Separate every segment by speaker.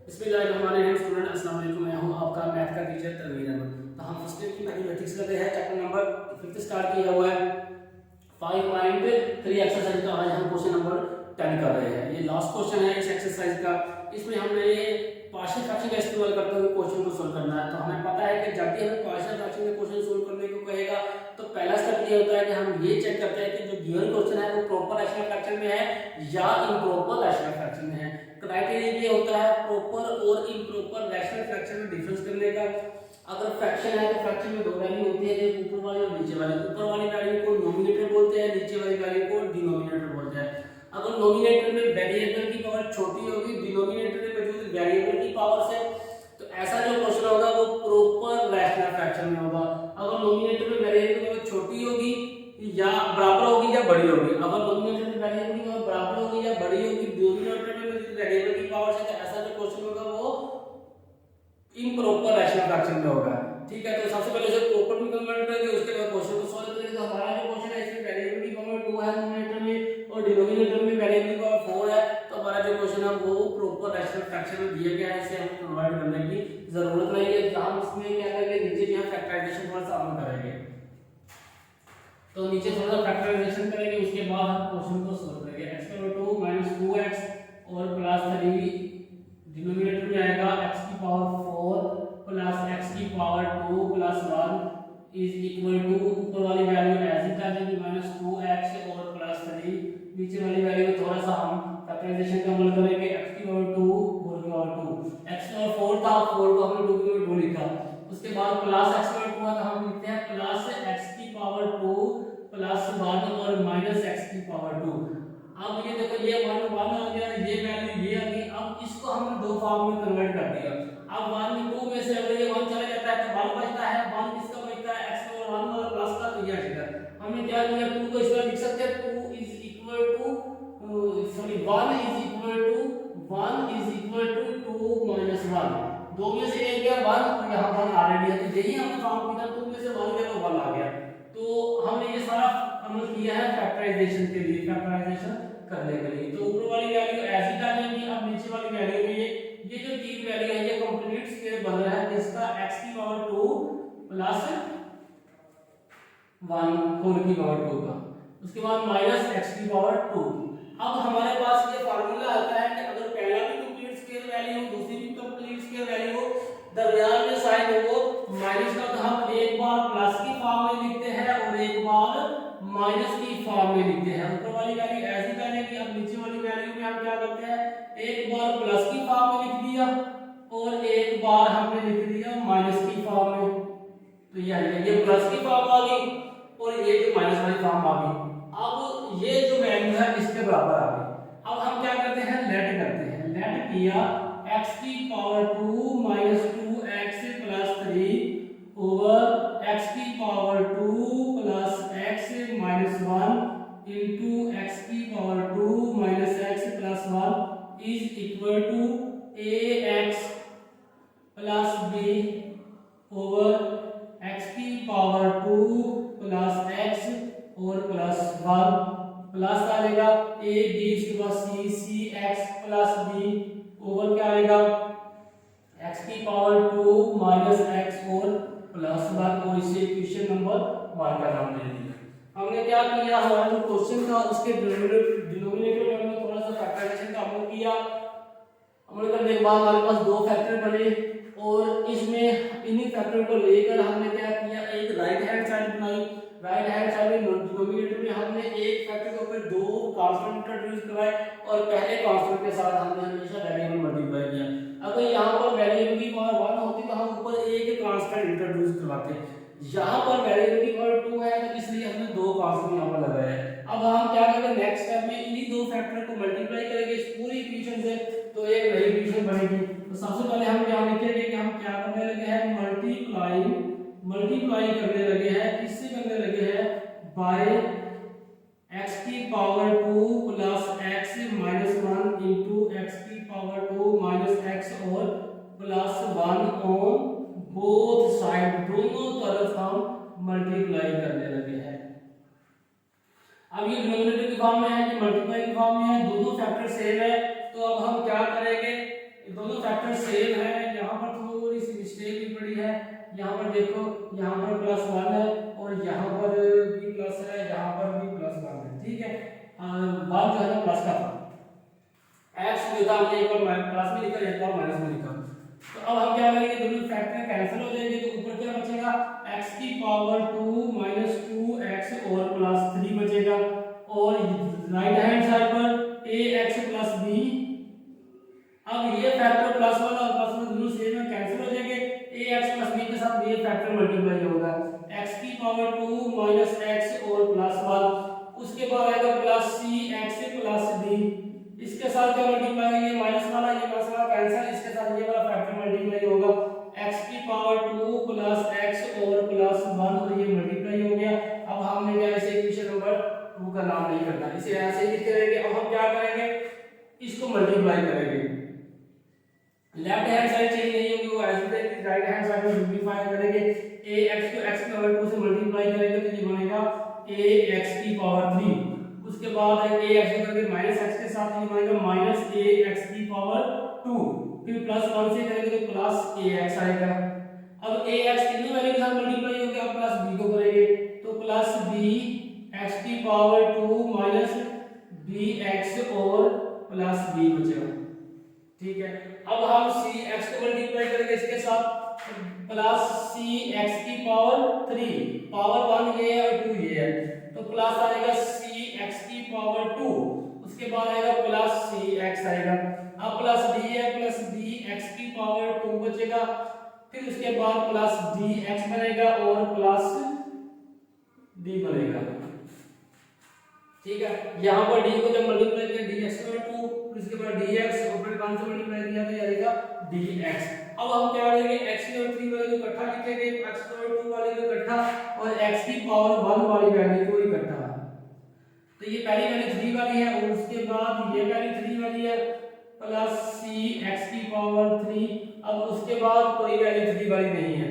Speaker 1: बिस्मिल्लाहिर्रहमानिर्रहीम। स्टूडेंट अस्सलाम वालेकुम। मैं हूं आपका मैथ का टीचर तनवीर अहमद। तो हम फर्स्ट ईयर की मैथमेटिक्स लगे हैं, चैप्टर नंबर 5 स्टार्ट किया हुआ है 5.3 एक्सरसाइज का। आज हम क्वेश्चन नंबर 10 कर रहे हैं। ये लास्ट क्वेश्चन है इस एक्सरसाइज का। इसमें हमने पार्शियल फ्रैक्शन का इस्तेमाल करते हुए क्वेश्चन को सोल्व करना है। तो हमें पता है कि जब भी हमें पार्शियल फ्रैक्शन का क्वेश्चन सोल्व करने को कहेगा तो पहला स्टेप ये होता है कि हम ये चेक करते हैं कि जो गिवन क्वेश्चन है वो प्रॉपर रैशनल फ्रैक्शन में है या इम्प्रॉपर रैशनल फ्रैक्शन में है। क्राइटेरिया ये होता है प्रॉपर और इम्प्रॉपर रैशनल फ्रैक्शन में डिफरेंस करने का। अगर फ्रैक्शन है तो फ्रैक्शन में दो वैल्यू होती है, एक ऊपर वाली और नीचे वाली। ऊपर वाली वैल्यू को नोमिनेटर बोलते हैं, नीचे वाली वैल्यू को डिनोमिनेटर बोलते हैं। अगर नोमिनेटर में वेरिएबल की पावर छोटी होगी, डिनोमिनेटर में मौजूद वेरिएबल की पावर से, तो ऐसा जो क्वेश्चन होगा वो प्रॉपर रैशनल फ्रैक्शन में होगा। अगर नोमिनेटर में वेरिएबल की पावर छोटी होगी या बराबर होगी या बड़ी होगी, अगर नोमिनेटर में वेरिएबल की पावर बराबर होगी या बड़ी होगी डिनोमिनेटर में मौजूद वेरिएबल की पावर से, तो ऐसा जो क्वेश्चन होगा वो इम्प्रॉपर रैशनल फ्रैक्शन में होगा। ठीक है, तो सबसे पहले इसे प्रॉपर में कन्वर्ट करेंगे, उसके बाद क्वेश्चन को सॉल्व करेंगे। तो हमारा जो क्वेश्चन है इसमें वेरिएबल की पावर 2 है नोमिनेटर में और डिनोमिनेटर में वेरिएबल की पावर 4 है। तो हमारा जो क्वेश्चन है वो प्रॉपर रैशनल फ्रैक्शन में दिया गया है, इसे हम कन्वर्ट करने की जरूरत नहीं है। हम इसमें क्या करेंगे, नीचे जो है फैक्टराइजेशन थोड़ा सा हम करेंगे। तो नीचे थोड़ा फैक्टराइजेशन करेंगे, उसके बाद हम क्वेश्चन को सॉल्व करेंगे। x का 2 - 2x और प्लस 3 डिनोमिनेटर में आएगा x की पावर 4 प्लस x की power 2 plus 1 is equal to ऊपर वाली value as it is -2x और प्लस 3। नीचे वाली वैल्यू में थोड़ा सा हम फैक्टराइजेशन का अमल करेंगे। x की पावर 2 होल की पावर 2, x की पावर 4 था, 4 को हमने 2 की पावर 2 लिखा। उसके बाद प्लस x की पावर 2 तो हम लिखते हैं प्लस x की पावर 2 प्लस 1 और माइनस x की पावर 2। अब ये देखो, ये 1 आ गया, ये वैल्यू ये आ गई। अब इसको हमने दो फॉर्म में कन्वर्ट कर दिया। अब 1 2 में से अगर ये 1 चला जाता है तो 1 बचता है। 1 किसका बचता है, x का 1 और प्लस का, तो ये आएगा। हमने क्या किया, 2 को इस तरह लिख सकते हैं 2 is equal to 1 is equal to 2 minus 1। दो में से एक गया 1 और यहाँ 1 ऑलरेडी है, तो यही हमने फॉर्म किया। 2 में से 1 गया तो 1 आ गया। तो हमने ये सारा अमल किया है फैक्टराइजेशन के लिए, फैक्टराइजेशन करने के लिए। तो ऊपर वाली वैल्यू ऐसी आ जाएगी। अब नीचे वाली वैल्यू में ये जो तीन वैल्यू है ये कंप्लीट स्क्वायर बन रहा है, जिसका x की पावर 2 प्लस 1 होल की पावर 2 का, उसके बाद माइनस x की पावर 2। अब हमारे पास ये फार्मूला आता है कि अगर पहला भी कंप्लीट स्क्वायर वैल्यू हो, दूसरी भी कंप्लीट स्क्वायर वैल्यू हो, दरमियान में साइन हो माइनस का, तो हम एक बार प्लस की फॉर्म में लिखते हैं और एक बार माइनस की फॉर्म में लिखते हैं। ऊपर वाली वैल्यू ऐसी जाएगी। अब नीचे वाली वैल्यू में हम क्या करते हैं, एक बार प्लस की फॉर्म में लिख दिया और एक बार हमने लिख दिया माइनस की फॉर्म में। तो ये प्लस की फॉर्म आ गई और ये जो माइनस वाली फॉर्म आ गई। अब ये जो वैल्यू है इसके बराबर आ गई। अब हम क्या करते हैं, लेट करते हैं। लेट किया x की power 2 minus 2x plus 3 over x की power 2 plus x minus 1 into x की power 2 minus x plus 1 is equal to ax plus b over x की पावर 2 प्लस x और प्लस 1 प्लस आ जाएगा a b इसके बाद c c x plus b over क्या आएगा x की पावर 2 माइनस x और प्लस 1 और इसे इक्वेशन नंबर 1 का नाम दे दिया। हमने क्या किया, हमारा जो क्वेश्चन था उसके डिनोमिनेटर में हमने थोड़ा सा फैक्टराइजेशन का अमल किया। अमल करने के बाद हमारे पास दो फैक्टर बने और इसमें इन्हीं फैक्टर को लेकर हमने क्या किया, एक राइट हैंड साइड बनाई। राइट हैंड साइड में डिनोमिनेटर में हमने एक फैक्टर के ऊपर दो कांस्टेंट इंट्रोड्यूस करवाए और पहले कांस्टेंट के साथ हमने हमेशा वेरिएबल मल्टीप्लाई किया। अगर यहाँ पर वेरिएबल की पावर 1 होती तो हम ऊपर एक कांस्टेंट इंट्रोड्यूस करवाते। यहाँ पर वेरिएबल की पावर 2 है तो इसलिए हमने दो कांस्टेंट यहाँ पर लगाया है। अब हम क्या करेंगे, नेक्स्ट स्टेप में इन्हीं दो फैक्टर को मल्टीप्लाई करेंगे इस पूरी इक्वेशन से, तो एक नई इक्वेशन बनेगी। तो सबसे पहले हम यहाँ लिखेंगे कि हम क्या करने लगे हैं, मल्टीप्लाई करने लगे हैं, किससे करने लगे हैं, बाय x की power 2 plus x minus 1 into x की पावर 2 माइनस x और प्लस 1 ऑन बोथ साइड, दोनों तरफ हम मल्टीप्लाई करने लगे हैं। अब ये डिनोमिनेटर की फॉर्म में है कि मल्टीप्लाई की फॉर्म में है, दोनों फैक्टर सेम है। तो अब हम क्या करेंगे, दोनों फैक्टर सेम है। यहाँ पर थोड़ी सी मिस्टेक भी पड़ी है, यहाँ पर देखो, यहाँ पर +1 है और यहाँ पर भी प्लस है, यहाँ पर भी +1 है, ठीक है। 1 जो है ना प्लस का था, x जो था हमने एक बार प्लस में लिखा, एक बार माइनस में लिखा। तो अब हम क्या करेंगे, दोनों फैक्टर कैंसिल हो जाएंगे, तो ऊपर क्या बचेगा, x की पावर 2 माइनस 2x और +3 बचेगा, और राइट हैंड साइड पर ax प्लस b। अब ये फैक्टर +1 और +1 दोनों सेम है, कैंसिल हो जाएंगे, ax प्लस b के साथ ये फैक्टर मल्टीप्लाई होगा, x की पावर 2 माइनस x और +1, उसके बाद आएगा plus c x plus d, इसके साथ क्या मल्टीप्लाई है, ये माइनस वाला कैंसिल, इसके साथ ये वाला फैक्टर मल्टीप्लाई होगा, x की पावर 2 प्लस x और +1, और ये मल्टीप्लाई हो गया। अब हमने क्या इसे इक्वेशन नंबर 2 का नाम नहीं करना, इसे ऐसे ही लिख रहेंगे। अब हम क्या करेंगे, इसको मल्टीप्लाई करेंगे, लेफ्ट हैंड साइड चेंज नहीं होगी, वो ऐसे राइट हैंड साइड में सिंपलीफाई करेंगे, ax को x की पावर 2 से मल्टीप्लाई करेंगे तो ये बनेगा ax की पावर 3, उसके बाद है ax करके माइनस x के साथ ये बनेगा माइनस ax की पावर 2, फिर +1 से करेंगे तो प्लस ax आएगा। अब ax कितनी वैल्यू के साथ मल्टीप्लाई हो गया, अब प्लस b को करेंगे तो प्लस b x की पावर 2 माइनस bx और प्लस b बचेगा, ठीक है। अब हम cx को मल्टीप्लाई करेंगे इसके साथ, प्लस cx की पावर 3, पावर 1 ये है और 2 ये है, तो प्लस आएगा cx की पावर 2, उसके बाद आएगा प्लस cx आएगा। अब प्लस d है, प्लस dx की पावर 2 बचेगा, फिर उसके बाद प्लस dx बनेगा और प्लस d बनेगा, ठीक है। यहाँ पर d को जब मल्टीप्लाई किया dx पर 2, फिर उसके बाद dx ऊपर 5 से मल्टीप्लाई किया तो ये आएगा dx। अब हम क्या करेंगे, x की पावर 3 वाले को इकट्ठा लिखेंगे, x की पावर 2 वाले को इकट्ठा और x की पावर 1 वाली वैल्यू को इकट्ठा। तो ये पहली वैल्यू 3 वाली है और उसके बाद ये वैल्यू 3 वाली है, प्लस c x की पावर 3, अब उसके बाद कोई वैल्यू 3 वाली नहीं है,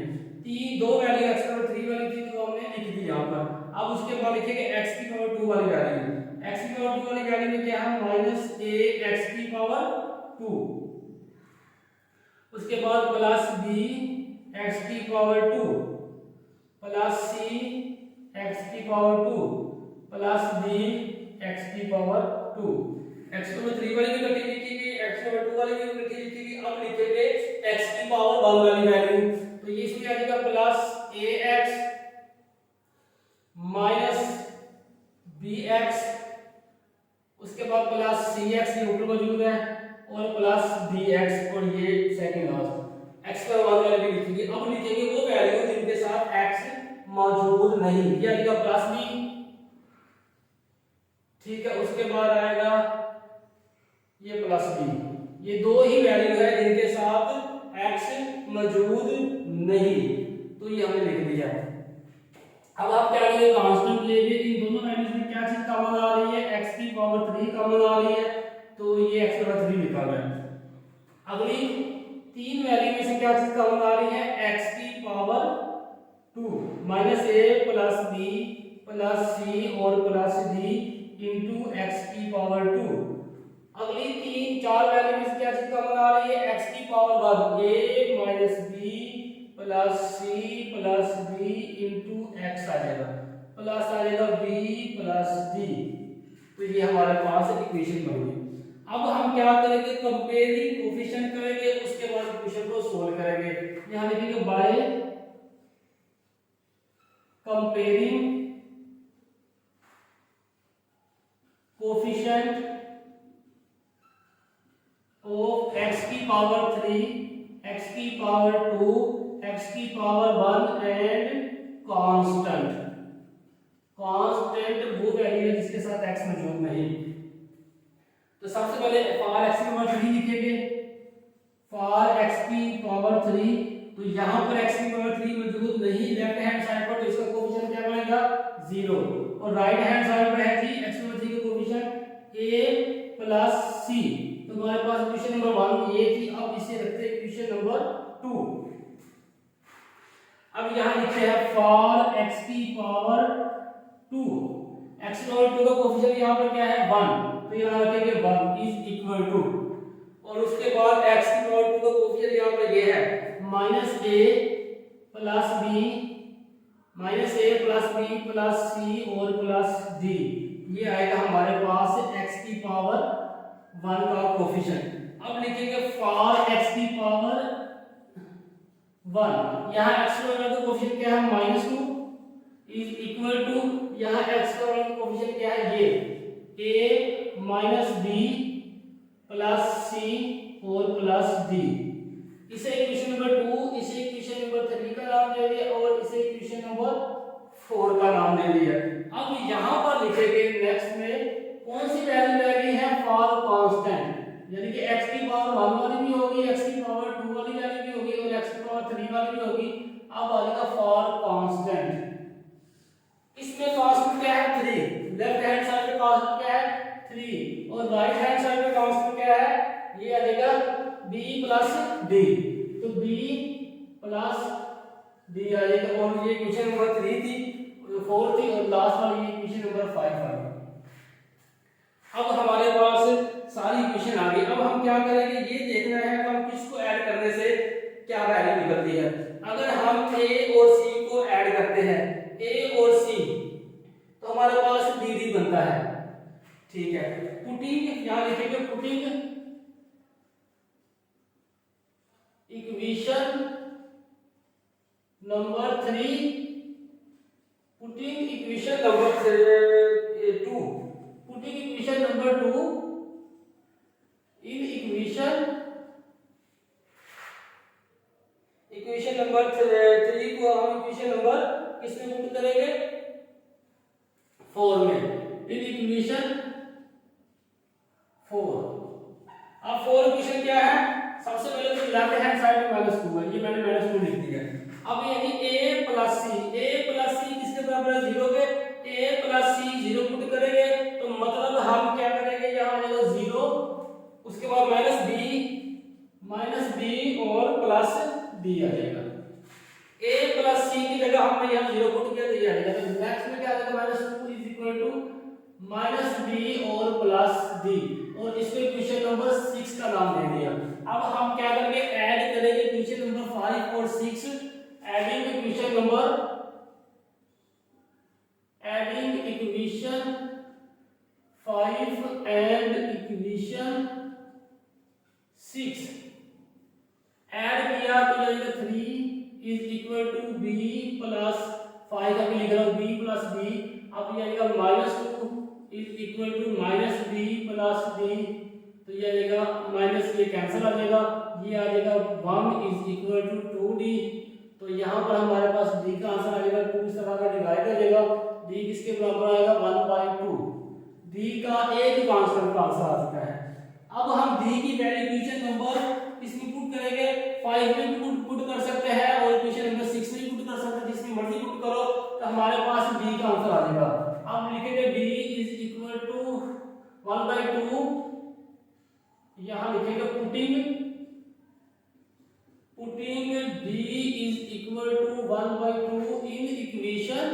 Speaker 1: दो वैल्यू x की पावर 3 वाली थी तो हमने लिख दी यहाँ पर। अब उसके बाद लिखेंगे x की पावर 2 वाली वैल्यू, x की पावर 2 वाली वैल्यू में क्या है, माइनस ax की पावर 2, उसके बाद प्लस b x की पावर 2 प्लस c x की पावर 2 प्लस d x की पावर 2। x की पावर 3 वाली भी इकट्ठी लिखेंगे, x की पावर 2 वाली भी इकट्ठी लिखेंगे। अब लिखेंगे x की पावर 1 वाली वैल्यू, तो ये इसमें आ जाएगा प्लस ax माइनस bx, उसके बाद प्लस cx ये ऊपर मौजूद है और प्लस dx, और ये सेकंड लास्ट x पर 1 वाले भी लिखेंगे। अब लिखेंगे वो वैल्यू जिनके साथ x मौजूद नहीं, ये आएगा प्लस b, ठीक है। उसके बाद आएगा ये प्लस b, ये दो ही वैल्यू है जिनके साथ x मौजूद नहीं, तो ये हमने लिख दिया। अब आप क्या करेंगे, कांस्टेंट लेंगे, इन दोनों वैल्यूज में क्या चीज कॉमन आ रही है, x की पावर 3 कॉमन आ रही है, तो ये x की पावर 3 लिखा गया। अगली तीन वैल्यू में से क्या चीज कॉमन आ रही है, x की power 2 minus a plus b plus c और प्लस d इंटू x की पावर 2। अगली तीन चार वैल्यू में से क्या चीज कॉमन आ रही है, x की power 1 a minus b plus c plus d into x आ जाएगा, प्लस आ जाएगा b प्लस d, तो ये हमारे पास इक्वेशन बन गई। अब हम क्या करेंगे, कंपेयरिंग कोफिशिएंट करेंगे, उसके बाद इक्वेशन को सोल्व करेंगे। यहां लिखेंगे by comparing coefficient of x की पावर 3, x की पावर 2, x की पावर 1 एंड कांस्टेंट। कांस्टेंट वो वैल्यू है जिसके साथ x मौजूद नहीं। तो सबसे पहले फॉर x की पावर 3 लिखेंगे, फॉर x की पावर 3, तो यहां पर x की पावर 3 मौजूद नहीं लेफ्ट हैंड साइड पर, तो इसका कोएफिशिएंट क्या बनेगा 0, और राइट हैंड साइड पर है जी x की पावर 3 का कोएफिशिएंट a प्लस c, तो हमारे पास इक्वेशन नंबर 1 ये थी। अब इसे रखते हैं इक्वेशन नंबर 2। अब यहां लिखे हैं फॉर x की पावर 2, x की पावर 2 का कोएफिशिएंट यहां पर क्या है 1, तो यहां रखेंगे 1 इज इक्वल टू, और उसके बाद x की पावर 2 का कोफिशिएंट यहाँ पर ये है -a plus b plus c और प्लस d। ये आएगा हमारे पास x की पावर 1 का कोफिशिएंट। अब लिखेंगे फॉर x की पावर 1, यहाँ x का कोफिशिएंट क्या है -2 इज इक्वल टू, यहाँ x का कोफिशिएंट क्या है ये a माइनस बी प्लस सी और प्लस डी। इसे इक्वेशन नंबर 2, इसे इक्वेशन नंबर 3 का नाम दे दिया और इसे इक्वेशन नंबर 4 का नाम दे दिया। अब यहाँ पर लिखेंगे नेक्स्ट में कौन सी वैल्यू लगेगी है फॉर कांस्टेंट, यानी कि x की पावर 1 वाली भी होगी, x की पावर 2 वाली वैल्यू भी होगी और x की पावर 3 वाली भी होगी। अब आ जाएगा फॉर कांस्टेंट। इसमें कांस्टेंट क्या है 3, लेफ्ट हैंड साइड पे कांस्टेंट क्या है 3 और राइट हैंड साइड पे कांस्टेंट क्या है, ये आ जाएगा b प्लस d। तो b प्लस d आ जाएगा और ये इक्वेशन नंबर 3 थी, 4 थी और लास्ट वाली ये इक्वेशन नंबर 5 आ गई। अब हमारे पास सारी इक्वेशन आ गई। अब हम क्या करेंगे, ये देखना है कि हम किसको ऐड करने से क्या वैल्यू निकलती है। अगर हम a और c को ऐड करते हैं, a और c, तो हमारे पास dd बनता है। ठीक है, पुटिंग यहां लिखेंगे putting equation number 3, putting equation number 2, putting equation number 2 in equation number 3 को हम इक्वेशन नंबर किसमें पुट करेंगे 4 में, इन इक्वेशन 4। अब 4 इक्वेशन क्या है, सबसे पहले तो लेफ्ट हैंड साइड में -2 है, ये मैंने -2 लिख दिया। अब यानी a प्लस c किसके बराबर है 0 के, a प्लस c 0 पुट करेंगे तो मतलब हम क्या करेंगे, यहाँ आएगा 0, उसके बाद -b और प्लस d आ जाएगा। a प्लस c की जगह हमने यहाँ 0 पुट किया तो ये आ जाएगा। तो नेक्स्ट में क्या आ जाएगा -2 इज इक्वल टू -b और प्लस d और इसको इक्वेशन नंबर 6 का नाम दे दिया। अब हम क्या करेंगे, ऐड करेंगे इक्वेशन नंबर 5 और 6, adding equation 5 and equation 6 add किया तो ये 3 is equal to b plus 5 का भी लिख रहा हूं b प्लस d। अब ये आएगा -2 is equal to -b plus d, तो ये आ जाएगा माइनस, ये कैंसिल आ जाएगा, ये आ जाएगा 1 इज इक्वल टू 2d। तो यहाँ पर हमारे पास d का आंसर आ जाएगा 2 इस तरह का डिवाइड हो जाएगा, d किसके बराबर आएगा 1/2, d का एक कांस्टेंट का आंसर आ चुका है। अब हम d की वैल्यू इक्वेशन नंबर इसमें पुट करेंगे, 5 में भी पुट कर सकते हैं और इक्वेशन नंबर 6 में भी पुट कर सकते हैं, जिसमें मर्जी पुट करो तो हमारे पास d का आंसर आ जाएगा। अब लिखेंगे d इज इक्वल टू 1/2, यहां लिखेंगे putting d is equal to 1/2 in equation,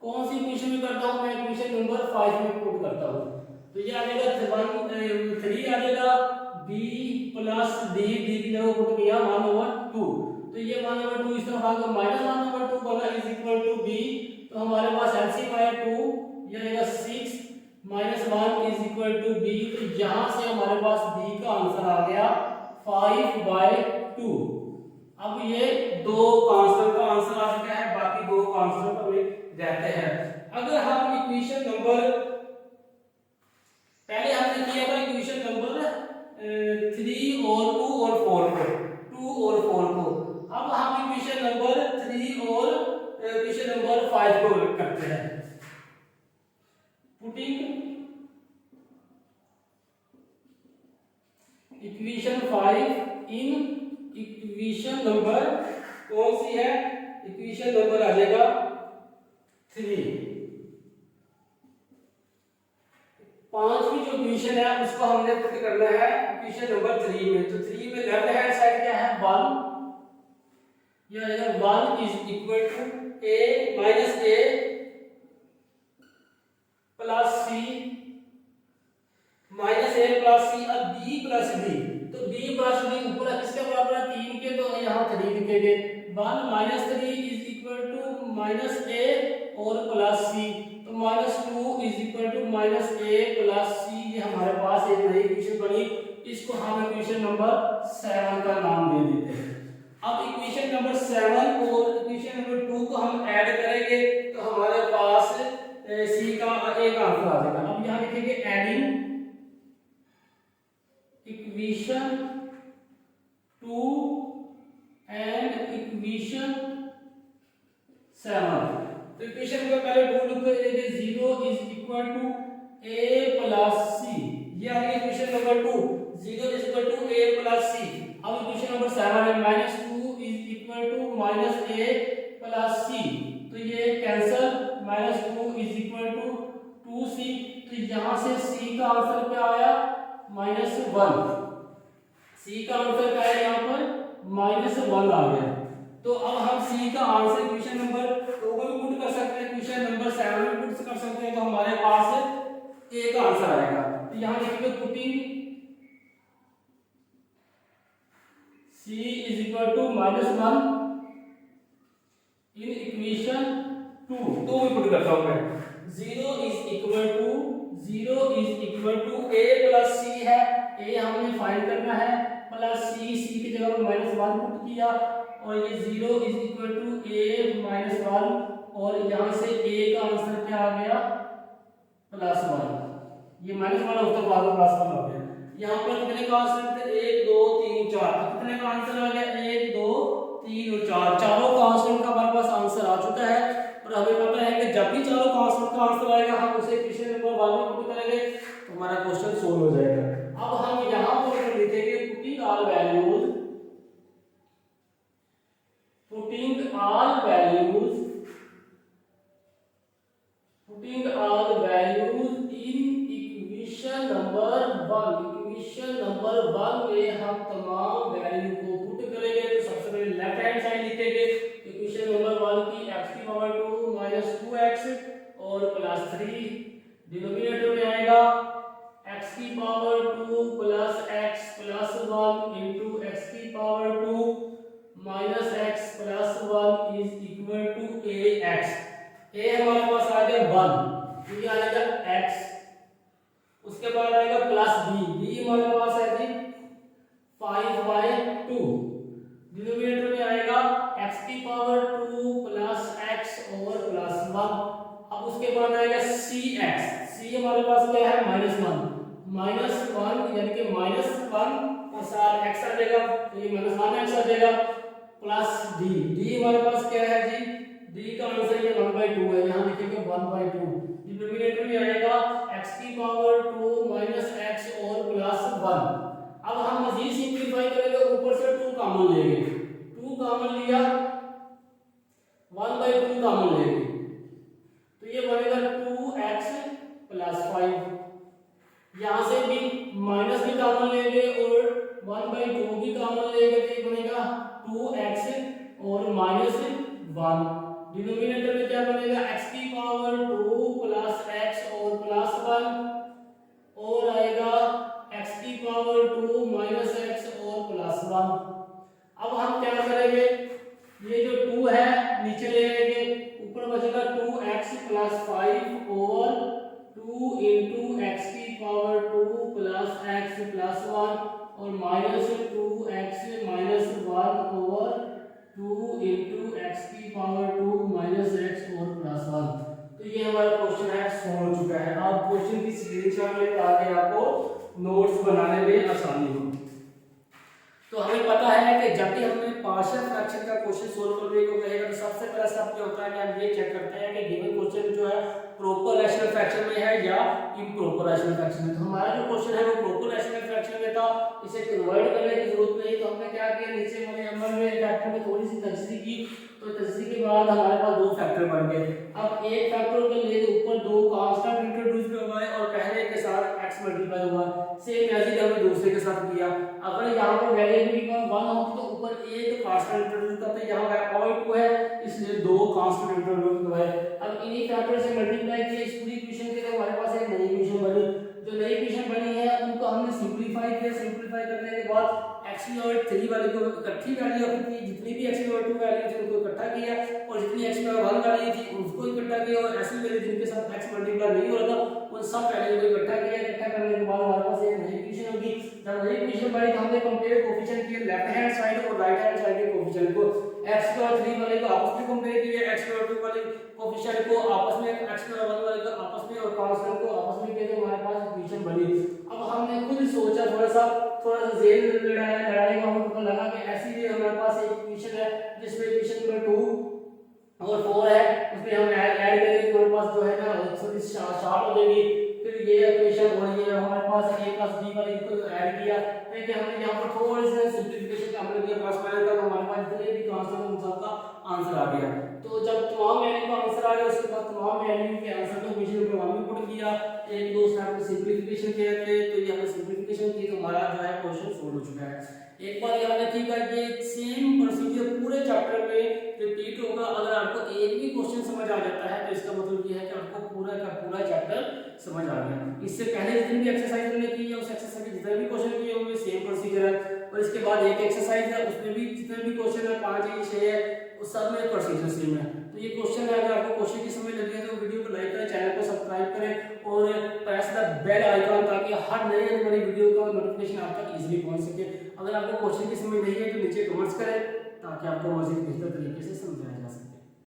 Speaker 1: कौन सी इक्वेशन में करता हूं मैं, इक्वेशन नंबर 5 में पुट करता हूं। तो ये आ जाएगा 3 आ जाएगा b प्लस d की जगह पुट किया 1/2, तो ये 1/2 इस तरफ आ गया -1/2 बना इज इक्वल टू b। तो हमारे पास एलसीएम आया 2, ये आएगा 6 -1 इज इक्वल टू b। तो यहां से हमारे पास b का आंसर आ गया 5/2। अब ये दो कांस्टेंट का आंसर आ चुका है, बाकी दो कांस्टेंट हमें रहते हैं। अगर हम इक्वेशन नंबर पहले हमने किया था इक्वेशन नंबर 3 और 2 और 4 को, अब हम इक्वेशन नंबर 3 और इक्वेशन नंबर 5 को करते हैं। Putting equation 5 in equation number कौन सी है, इक्वेशन नंबर आ जाएगा 3। पांचवी जो इक्वेशन है उसको हमने पुट करना है इक्वेशन नंबर 3 में। तो 3 में लेफ्ट हैंड साइड क्या है 1, यह आएगा 1 is equal to a plus c और b प्लस d। तो b यहाँ 3 लिखेंगे। 1 minus 3 is equal to minus A और प्लस सी, तो minus 2 is equal to minus A plus C. ये हमारे पास एक नई इक्वेशन बनी, इसको हम इक्वेशन नंबर 7 का नाम दे देते हैं। अब इक्वेशन नंबर 7 और इक्वेशन नंबर 2 को हम ऐड करेंगे तो हमारे पास सी का एक आंसर आ जाएगा। अब यहाँ लिखेंगे एडिंग इक्वेशन 2 एंड इक्वेशन 7। तो इक्वेशन को पहले 2 लिख देंगे, 0 is equal to a plus C. ये आ गई equation number 2, 0 is equal to a plus C. अब इक्वेशन नंबर 7 है, minus 2 is equal to minus a plus C, तो ये cancel, minus 2 is equal to 2c। तो यहां से c का आंसर क्या आया, -1। c का आंसर क्या है यहाँ पर, -1 आ गया। तो अब हम c का आंसर क्वेश्चन नंबर 2 में भी पुट कर सकते हैं, क्वेश्चन नंबर 7 में पुट कर सकते हैं, तो हमारे पास a का आंसर आएगा। तो यहाँ लिखेंगे putting c is equal to -1 in equation 2, तो भी पुट करता हूं मैं। 0 is equal to a plus C है, a हमने फाइंड करना है, प्लस सी की जगह पर -1 पुट किया, और ये 0 इज इक्वल टू a -1, और यहाँ से a का आंसर क्या आ गया, +1। ये -1 होता बाद में +1 आ गया। यहाँ पर कितने का आंसर थे, 1 2 3 4, कितने का आंसर आ गया, 1 2 3 और 4, चारों कांस्टेंट का हमारे पास आंसर आ चुका है। और हमें पता है कि जब भी चारों कांस्टेंट का आंसर आएगा हम उसे क्वेश्चन नंबर 1 में पुट करेंगे तो हमारा क्वेश्चन सोल्व हो जाएगा। अब हम यहाँ पर लिखेंगे putting all values in equation number 1। Equation number 1 में हम तमाम वैल्यू को पुट करेंगे। तो सबसे पहले लेफ्ट हैंड साइड लिखेंगे इक्वेशन नंबर 1 की, x की पावर 2 -2x और +3, डिनोमिनेटर में आएगा x की पावर 2 + x + 1 into x की power 2 -x + 1 is equal to ax। a हमारे पास आ गया 1, ये आ जाएगा x, उसके बाद आएगा +b हमारे पास है जी 5/2, डिनोमिनेटर में आएगा x की पावर 2 + x और +1। अब उसके बाद आएगा c हमारे पास क्या है, -1 यानी कि -1 और साथ x आ जाएगा, तो ये -1x आ जाएगा, प्लस d हमारे पास क्या है जी, d का आंसर ये 1/2 है, यहाँ लिखेंगे 1/2। डिनोमिनेटर में आएगा x की पावर 2 -x और +1। अब हम मजीद सिंपलीफाई करेंगे, ऊपर से 2 कॉमन लेंगे, 2 कॉमन लिया, 1/2 कॉमन लेंगे, तो ये बनेगा 2x + 5। यहाँ से भी माइनस भी कॉमन लेंगे और 1/2 भी कॉमन लेंगे, तो ये बनेगा 2x और -1। डिनोमिनेटर में क्या बनेगा, x की पावर 2 + x और +1, और आएगा x की पावर 2 -x और +1। अब हम क्या करेंगे, ये जो 2 है नीचे ले आएंगे, ऊपर बचेगा 2x + 5 और 2 into x की पावर 2 + x + 1 और -2x -1 और 2 into x की पावर 2 -x और +1। तो ये हमारा क्वेश्चन है, सोल्व हो चुका है। आप क्वेश्चन की स्क्रीनशॉट ले ताकि आपको नोट्स बनाने में आसानी हो। तो हमें पता है कि जब भी हमें पार्शियल फ्रैक्शन का क्वेश्चन सोल्व करने को कहेगा तो सबसे पहला स्टेप क्या होता है कि हम ये चेक करते हैं कि गिवन क्वेश्चन जो है प्रॉपर रैशनल फ्रैक्शन में है या इम्प्रॉपर रैशनल फ्रैक्शन में। तो हमारा जो क्वेश्चन है वो प्रॉपर रैशनल फ्रैक्शन में था, इसे कन्वर्ट करने की जरूरत नहीं, तो हमने क्या किया, नीचे वाले नंबर में फैक्टर में थोड़ी सी तजदीद की, तो तजदीद के बाद हमारे पास 2 फैक्टर बन गए। अब एक फैक्टर को ले ऊपर 2 कांस्टेंट इंट्रोड्यूस करवाए और पहले के साथ x मल्टीप्लाई हुआ, सेम ऐसे ही हमने दूसरे के साथ किया। अगर यहाँ पर वेरिएबल की 1 हो तो ऊपर एक कांस्टेंट इंट्रोड्यूस करते, यहाँ पॉइंट 2 है इसलिए 2 कांस्टेंट इंट्रोड्यूस करवाए। अब इन्हीं फैक्टर से मल्टीप्लाई किए इस पूरी इक्वेशन के लिए हमारे पास एक नई इक्वेशन बनी। जो नई इक्वेशन बनी है उनको हमने सिंपलीफाई किया, सिंपलीफाई करने के बाद x की पावर 3 वाले को इकट्ठी वैल्यू अपनी जितनी भी x पावर 2 वैल्यू थी उनको इकट्ठा किया और जितनी x पावर 1 वैल्यू थी उसको इकट्ठा किया और ऐसी वैल्यू जिनके साथ x मल्टीप्लाई नहीं हो रहा था उन सब वैल्यू को इकट्ठा किया। इकट्ठा करने के बाद हमारे पास एक नई इक्वेशन होगी। जब नई इक्वेशन बनी तो हमने कंपेयर कोएफिशिएंट किए लेफ्ट हैंड साइड और राइट हैंड साइड के कोएफिशिएंट को। x पावर 3 वाले को आपस में कंपेयर किया, x पावर 2 वाले कोएफिशिएंट को आपस में, x पावर 1 वाले को आपस में और कांस्टेंट को आपस में किया तो हमारे पास इक्वेशन बनी। अब हमने खुद सोचा थोड़ा सा ज़हन लड़ाने का हमें पता लगा कि ऐसी भी हमारे पास एक इक्वेशन है जिसमें इक्वेशन नंबर 2 और 4 है, उसमें हम ऐड करेंगे तो हमारे पास जो है ना थोड़ी शार्ट हो जाएगी। फिर ये इक्वेशन और ये हमारे पास a + b वाले को ऐड किया, देखिए हमने यहाँ पर थोड़ी सी सिंपलीफिकेशन का हमने किया प्लस माइनस का, हमारे पास जितने भी कांस्टेंट उन सब का आंसर आ गया। तो जब तमाम वैल्यू का आंसर आ गया उसके बाद तमाम वैल्यू के आंसर को इक्वेशन में हम पुट किया, एक दो स्टेप में सिंपलीफिकेशन किया थे तो ये हमने सिंपलीफिकेशन की तो हमारा जो है क्वेश्चन सॉल्व हो चुका है। एक बार याद रखिएगा ये सेम प्रोसीजर पूरे चैप्टर में रिपीट होगा। अगर आपको एक भी क्वेश्चन समझ आ जाता है तो इसका मतलब ये है कि आपको पूरा का पूरा चैप्टर समझ आ गया। इससे पहले जितनी भी एक्सरसाइज हमने की है उस एक्सरसाइज में जितने भी क्वेश्चन किए होंगे सेम प्रोसीजर है और इसके बाद एक एक्सरसाइज है उसमें भी जितने भी क्वेश्चन है 5 या 6 है उस सब में प्रोसीजर सेम है। तो ये क्वेश्चन है, अगर आपको क्वेश्चन की समझ लगी है तो वीडियो को लाइक करें, चैनल को सब्सक्राइब करें और प्रेस द बेल आइकन ताकि हर नई आने वाली वीडियो का नोटिफिकेशन आप तक इजीली पहुंच सके। अगर आपको क्वेश्चन की समझ नहीं है तो नीचे कमेंट्स करें ताकि आपको मज़ीद बेहतर तरीके से समझाया जा सके।